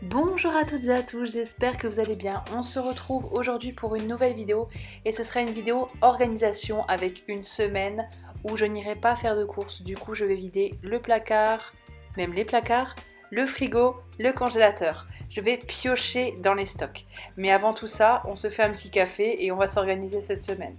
Bonjour à toutes et à tous, j'espère que vous allez bien. On se retrouve aujourd'hui pour une nouvelle vidéo et ce sera une vidéo organisation avec une semaine où je n'irai pas faire de courses. Du coup, je vais vider le placard, même les placards, le frigo, le congélateur. Je vais piocher dans les stocks. Mais avant tout ça, on se fait un petit café et on va s'organiser cette semaine.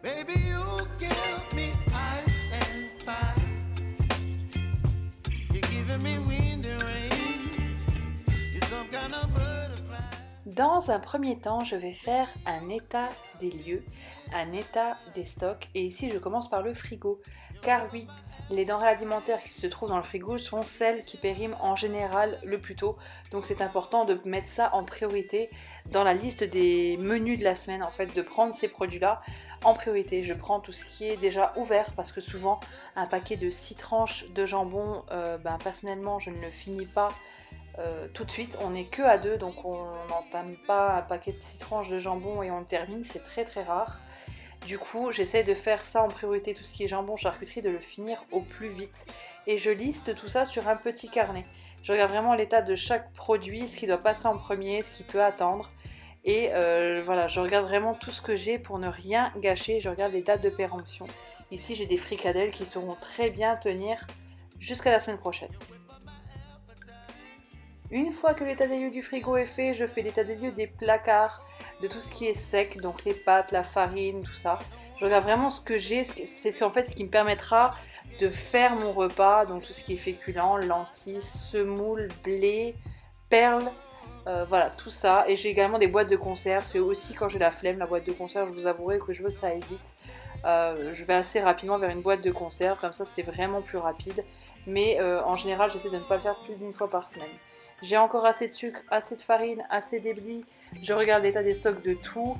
Baby, you give me ice and fire. You're giving me wind and rain. You're some kind of butterfly. Dans un premier temps, je vais faire un état des lieux, un état des stocks. Et ici, je commence par le frigo. Car oui, les denrées alimentaires qui se trouvent dans le frigo sont celles qui périment en général le plus tôt. Donc c'est important de mettre ça en priorité dans la liste des menus de la semaine. En fait, de prendre ces produits-là en priorité. Je prends tout ce qui est déjà ouvert parce que souvent, un paquet de 6 tranches de jambon, personnellement, je ne le finis pas tout de suite. On n'est que à deux, donc on n'entame pas un paquet de 6 tranches de jambon et on le termine. C'est très très rare. Du coup, j'essaie de faire ça en priorité, tout ce qui est jambon, charcuterie, de le finir au plus vite. Et je liste tout ça sur un petit carnet. Je regarde vraiment l'état de chaque produit, ce qui doit passer en premier, ce qui peut attendre. Et voilà, je regarde vraiment tout ce que j'ai pour ne rien gâcher. Je regarde les dates de péremption. Ici, j'ai des fricadelles qui sauront très bien tenir jusqu'à la semaine prochaine. Une fois que l'état des lieux du frigo est fait, je fais l'état des lieux des placards, de tout ce qui est sec, donc les pâtes, la farine, tout ça. Je regarde vraiment ce que j'ai, c'est en fait ce qui me permettra de faire mon repas, donc tout ce qui est féculent, lentilles, semoule, blé, perles, voilà, tout ça. Et j'ai également des boîtes de conserve, c'est aussi quand j'ai la flemme, la boîte de conserve, je vous avouerai que je veux que ça aille vite. Je vais assez rapidement vers une boîte de conserve, comme ça c'est vraiment plus rapide. Mais en général, j'essaie de ne pas le faire plus d'une fois par semaine. J'ai encore assez de sucre, assez de farine, assez d'éblis. Je regarde l'état des stocks de tout.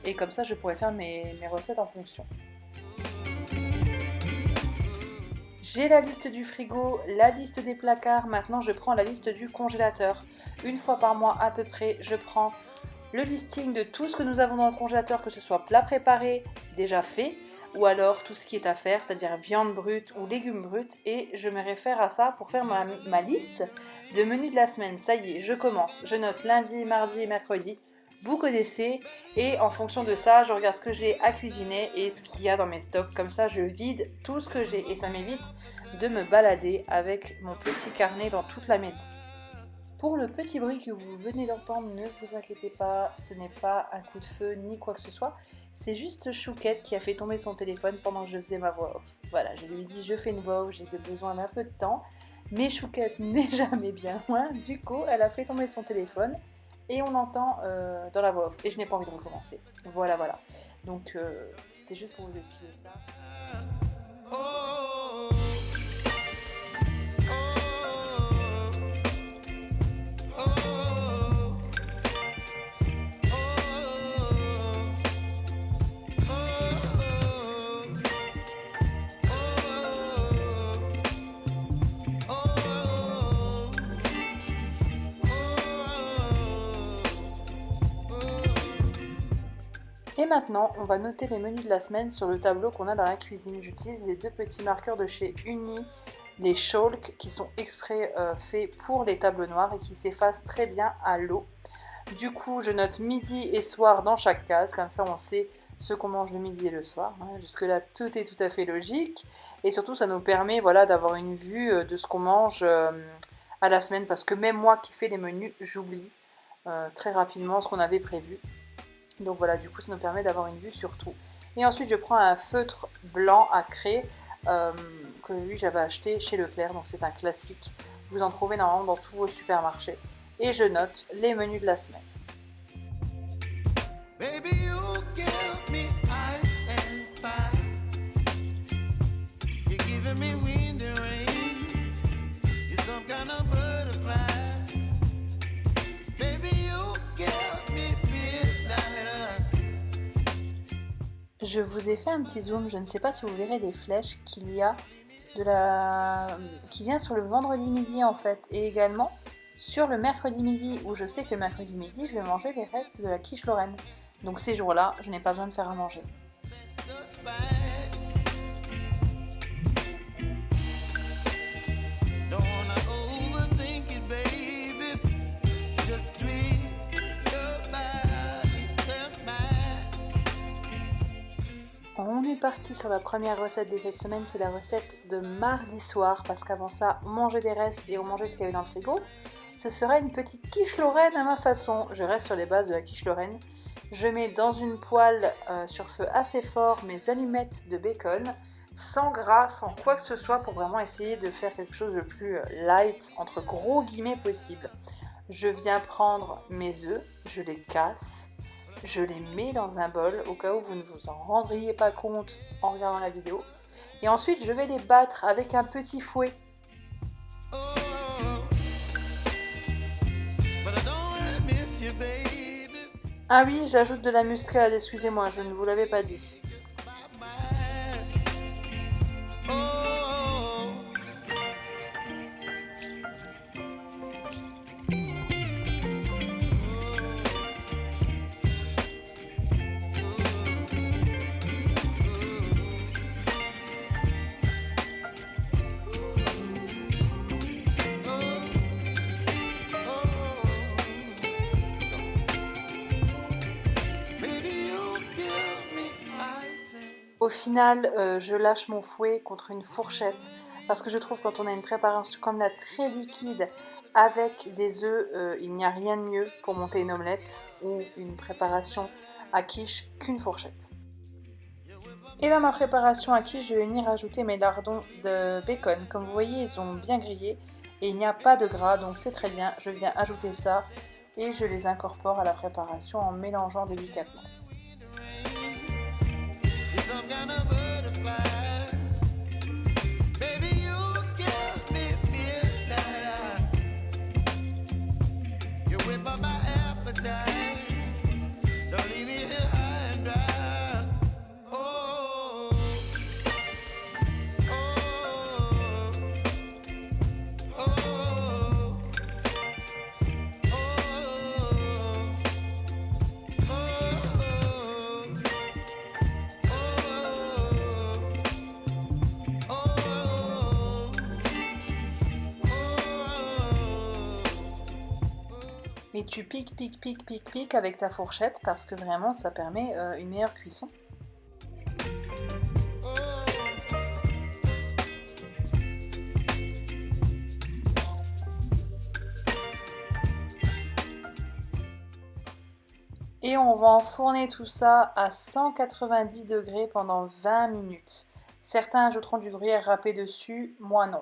Et comme ça, je pourrais faire mes recettes en fonction. J'ai la liste du frigo, la liste des placards. Maintenant, je prends la liste du congélateur. Une fois par mois à peu près, je prends le listing de tout ce que nous avons dans le congélateur, que ce soit plat préparé, déjà fait, ou alors tout ce qui est à faire, c'est-à-dire viande brute ou légumes bruts, et je me réfère à ça pour faire ma liste de menus de la semaine. Ça y est, je commence, je note lundi, mardi et mercredi, vous connaissez, et en fonction de ça, je regarde ce que j'ai à cuisiner et ce qu'il y a dans mes stocks, comme ça je vide tout ce que j'ai, et ça m'évite de me balader avec mon petit carnet dans toute la maison. Pour le petit bruit que vous venez d'entendre, ne vous inquiétez pas, ce n'est pas un coup de feu ni quoi que ce soit. C'est juste Chouquette qui a fait tomber son téléphone pendant que je faisais ma voix off. Voilà, je lui ai dit je fais une voix off, j'ai besoin d'un peu de temps. Mais Chouquette n'est jamais bien loin, du coup elle a fait tomber son téléphone et on l'entend dans la voix off. Et je n'ai pas envie de recommencer. Voilà, voilà. Donc c'était juste pour vous expliquer ça. Et maintenant, on va noter les menus de la semaine sur le tableau qu'on a dans la cuisine. J'utilise les deux petits marqueurs de chez Uni, les Chalk, qui sont exprès faits pour les tableaux noirs et qui s'effacent très bien à l'eau. Du coup, je note midi et soir dans chaque case, comme ça on sait ce qu'on mange le midi et le soir. Jusque-là, tout est tout à fait logique. Et surtout, ça nous permet d'avoir une vue de ce qu'on mange à la semaine, parce que même moi qui fais les menus, j'oublie très rapidement ce qu'on avait prévu. Donc voilà, du coup ça nous permet d'avoir une vue sur tout. Et ensuite je prends un feutre blanc à craie que lui j'avais acheté chez Leclerc, donc c'est un classique. Vous en trouvez normalement dans tous vos supermarchés. Et je note les menus de la semaine. Baby, you give me ice and fire. You're giving me wind and rain. You're some kind of butterfly. Baby, you give me midnight. Je vous ai fait un petit zoom, je ne sais pas si vous verrez les flèches qu'il y a qui vient sur le vendredi midi en fait, et également sur le mercredi midi, où je sais que le mercredi midi je vais manger les restes de la quiche Lorraine. Donc ces jours-là, je n'ai pas besoin de faire à manger. Don't wanna overthink it, baby. partie sur la première recette de cette semaine, c'est la recette de mardi soir, parce qu'avant ça, on mangeait des restes et on mangeait ce qu'il y avait dans le frigo. Ce sera une petite quiche lorraine à ma façon. Je reste sur les bases de la quiche lorraine. Je mets dans une poêle sur feu assez fort mes allumettes de bacon, sans gras, sans quoi que ce soit, pour vraiment essayer de faire quelque chose de plus light, entre gros guillemets possible. Je viens prendre mes œufs, je les casse, je les mets dans un bol au cas où vous ne vous en rendriez pas compte en regardant la vidéo. Et ensuite, je vais les battre avec un petit fouet. Ah oui, j'ajoute de la muscade, excusez-moi, je ne vous l'avais pas dit. Au final, je lâche mon fouet contre une fourchette parce que je trouve quand on a une préparation comme la très liquide avec des œufs, il n'y a rien de mieux pour monter une omelette ou une préparation à quiche qu'une fourchette. Et dans ma préparation à quiche, je vais venir ajouter mes lardons de bacon. Comme vous voyez, ils ont bien grillé et il n'y a pas de gras, donc c'est très bien. Je viens ajouter ça et je les incorpore à la préparation en mélangeant délicatement. Some kind of butterfly. Baby, you give me midnight. You whip up my appetite. Don't leave me here high and dry. Oh, oh, oh, oh, et tu piques avec ta fourchette parce que vraiment ça permet une meilleure cuisson. Et on va enfourner tout ça à 190 degrés pendant 20 minutes. Certains ajouteront du gruyère râpé dessus, moi non.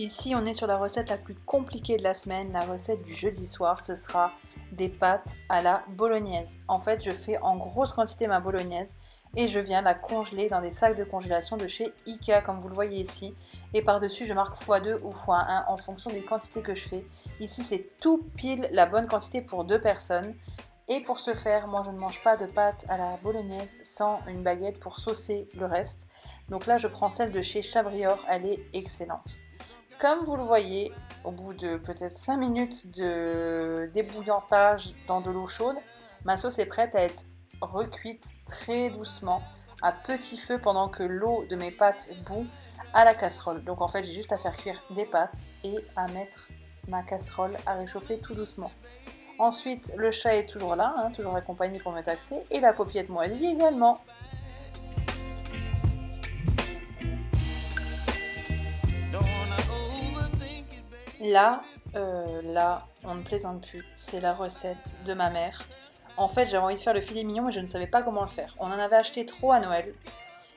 Ici, on est sur la recette la plus compliquée de la semaine, la recette du jeudi soir. Ce sera des pâtes à la bolognaise. En fait, je fais en grosse quantité ma bolognaise et je viens la congeler dans des sacs de congélation de chez Ikea, comme vous le voyez ici. Et par-dessus, je marque x2 ou x1 en fonction des quantités que je fais. Ici, c'est tout pile la bonne quantité pour 2 personnes. Et pour ce faire, moi, je ne mange pas de pâtes à la bolognaise sans une baguette pour saucer le reste. Donc là, je prends celle de chez Chabrior, elle est excellente. Comme vous le voyez, au bout de peut-être 5 minutes de débouillantage dans de l'eau chaude, ma sauce est prête à être recuite très doucement à petit feu pendant que l'eau de mes pâtes bout à la casserole. Donc en fait, j'ai juste à faire cuire des pâtes et à mettre ma casserole à réchauffer tout doucement. Ensuite, le chat est toujours là, toujours accompagné pour me taxer, et la paupiette moisie également. Là, on ne plaisante plus. C'est la recette de ma mère. En fait, j'avais envie de faire le filet mignon, mais je ne savais pas comment le faire. On en avait acheté trop à Noël.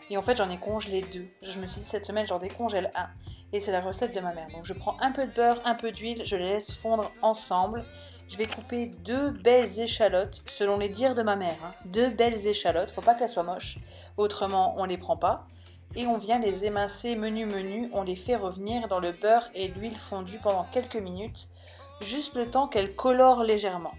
Et en fait, j'en ai congelé 2. Je me suis dit, cette semaine, j'en décongèle 1. Et c'est la recette de ma mère. Donc, je prends un peu de beurre, un peu d'huile, je les laisse fondre ensemble. Je vais couper 2 belles échalotes, selon les dires de ma mère. 2 belles échalotes, faut pas qu'elles soient moches. Autrement, on les prend pas. Et on vient les émincer menu, on les fait revenir dans le beurre et l'huile fondue pendant quelques minutes, juste le temps qu'elles colorent légèrement.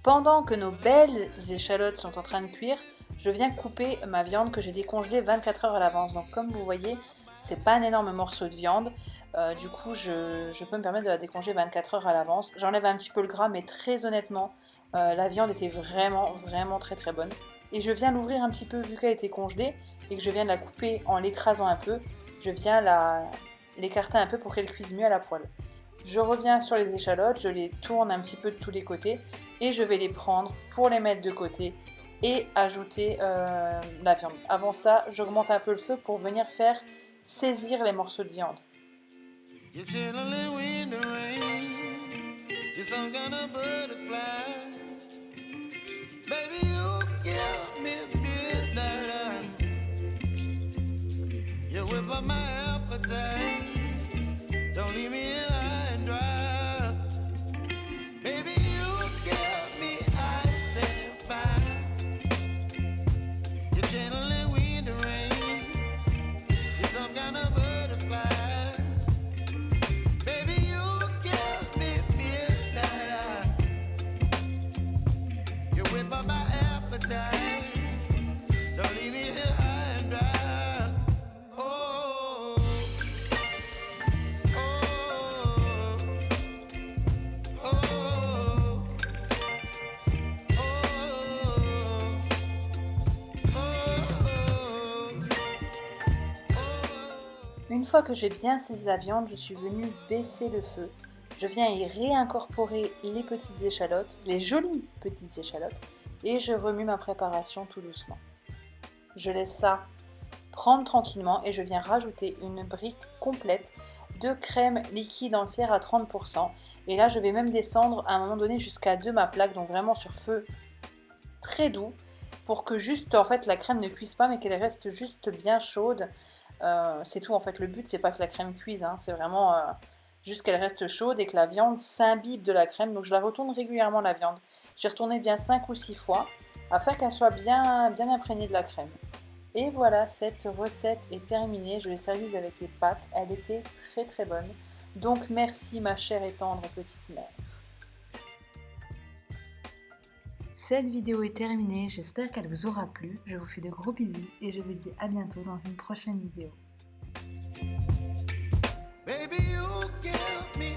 Pendant que nos belles échalotes sont en train de cuire, je viens couper ma viande que j'ai décongelée 24 heures à l'avance. Donc comme vous voyez, c'est pas un énorme morceau de viande. Du coup, je peux me permettre de la décongeler 24 heures à l'avance. J'enlève un petit peu le gras, mais très honnêtement, la viande était vraiment très très bonne. et je viens l'ouvrir un petit peu vu qu'elle était congelée et que je viens de la couper en l'écrasant un peu. Je viens l'écarter un peu pour qu'elle cuise mieux à la poêle. Je reviens sur les échalotes, je les tourne un petit peu de tous les côtés et je vais les prendre pour les mettre de côté et ajouter la viande. Avant ça, j'augmente un peu le feu pour venir faire saisir les morceaux de viande. You're chilling in the rain. You're some kind of butterfly. Baby, you give me midnight. You whip up my appetite. Don't leave me here high and dry. Baby, you give me ice and fire. You're channeling wind and rain. You're some kind of butterfly. Baby, you give me midnight. You whip up my appetite. Don't leave me here high and dry. Oh, oh, oh, oh, Une fois que j'ai bien saisi la viande, je suis venue baisser le feu. Je viens y réincorporer les petites échalotes, les jolies petites échalotes, et je remue ma préparation tout doucement. Je laisse ça prendre tranquillement et je viens rajouter une brique complète de crème liquide entière à 30%. Et là, je vais même descendre à un moment donné jusqu'à 2 ma plaque, donc vraiment sur feu très doux, pour que juste en fait la crème ne cuise pas mais qu'elle reste juste bien chaude. C'est tout en fait, le but c'est pas que la crème cuise, hein, c'est vraiment juste qu'elle reste chaude et que la viande s'imbibe de la crème. Donc je la retourne régulièrement la viande. J'ai retourné bien 5 ou 6 fois afin qu'elle soit bien imprégnée de la crème. Et voilà, cette recette est terminée. Je l'ai servie avec les pâtes, elle était très très bonne. Donc merci ma chère et tendre petite mère. Cette vidéo est terminée, j'espère qu'elle vous aura plu. Je vous fais de gros bisous et je vous dis à bientôt dans une prochaine vidéo. baby, you give me